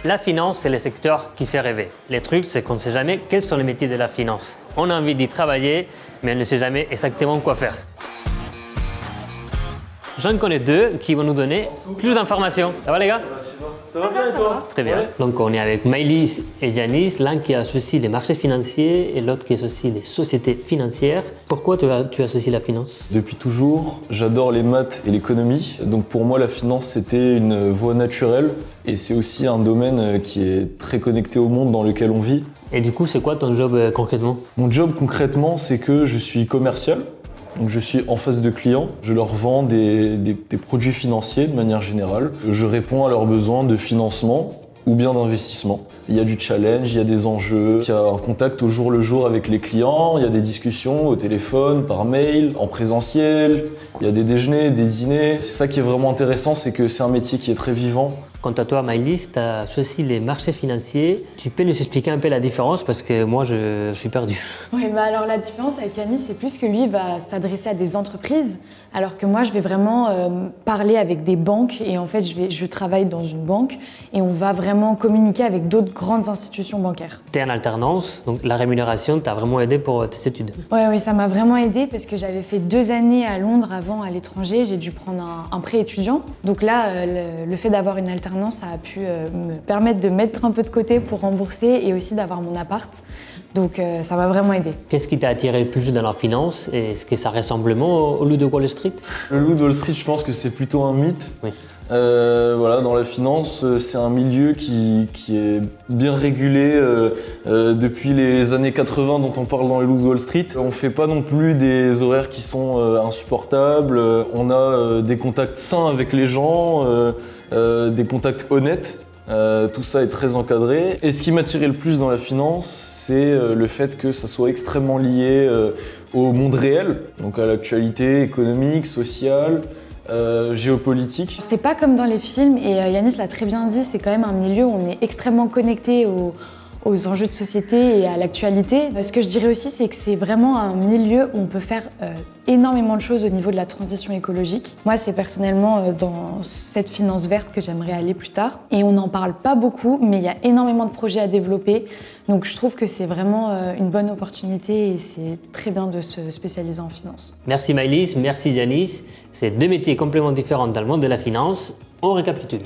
La finance, c'est le secteur qui fait rêver. Le truc, c'est qu'on ne sait jamais quels sont les métiers de la finance. On a envie d'y travailler, mais on ne sait jamais exactement quoi faire. J'en connais deux qui vont nous donner plus d'informations. Ça va les gars? Ça va bien et toi? Très bien. Donc on est avec Maëlys et Yanis, l'un qui associe les marchés financiers et l'autre qui associe les sociétés financières. Pourquoi tu associes la finance? Depuis toujours, j'adore les maths et l'économie. Donc pour moi, la finance, c'était une voie naturelle. Et c'est aussi un domaine qui est très connecté au monde dans lequel on vit. Et du coup, c'est quoi ton job concrètement? Mon job concrètement, c'est que je suis commercial. Donc je suis en face de clients, je leur vends des produits financiers de manière générale. Je réponds à leurs besoins de financement ou bien d'investissement. Il y a du challenge, il y a des enjeux, il y a un contact au jour le jour avec les clients, il y a des discussions au téléphone, par mail, en présentiel, il y a des déjeuners, des dîners. C'est ça qui est vraiment intéressant, c'est que c'est un métier qui est très vivant. Quant à toi, Maëlys, tu as associé les marchés financiers. Tu peux nous expliquer un peu la différence parce que moi, je suis perdu. Oui, alors la différence avec Yanis, c'est plus que lui va s'adresser à des entreprises, alors que moi, je vais vraiment parler avec des banques. Et en fait, je travaille dans une banque et on va vraiment communiquer avec d'autres grandes institutions bancaires. Tu es en alternance, donc la rémunération t'a vraiment aidé pour tes études. Oui, ça m'a vraiment aidé parce que j'avais fait 2 années à Londres avant, à l'étranger. J'ai dû prendre un prêt étudiant. Donc là, le fait d'avoir une alternance, ça a pu me permettre de mettre un peu de côté pour rembourser et aussi d'avoir mon appart. Donc ça m'a vraiment aidé. Qu'est-ce qui t'a attiré le plus dans la finance? Est-ce que ça ressemble vraiment au loup de Wall Street? Le loup de Wall Street, je pense que c'est plutôt un mythe. Oui. Voilà, dans la finance, c'est un milieu qui est bien régulé depuis les années 80 dont on parle dans le loup de Wall Street. On ne fait pas non plus des horaires qui sont insupportables. On a des contacts sains avec les gens, des contacts honnêtes. Tout ça est très encadré. Et ce qui m'attirait le plus dans la finance, c'est le fait que ça soit extrêmement lié au monde réel, donc à l'actualité économique, sociale, géopolitique. C'est pas comme dans les films, et Yanis l'a très bien dit, c'est quand même un milieu où on est extrêmement connecté aux enjeux de société et à l'actualité. Ce que je dirais aussi, c'est que c'est vraiment un milieu où on peut faire énormément de choses au niveau de la transition écologique. Moi, c'est personnellement dans cette finance verte que j'aimerais aller plus tard. Et on n'en parle pas beaucoup, mais il y a énormément de projets à développer. Donc je trouve que c'est vraiment une bonne opportunité et c'est très bien de se spécialiser en finance. Merci Maëlys, merci Yanis. C'est deux métiers complètement différents dans le monde de la finance. On récapitule.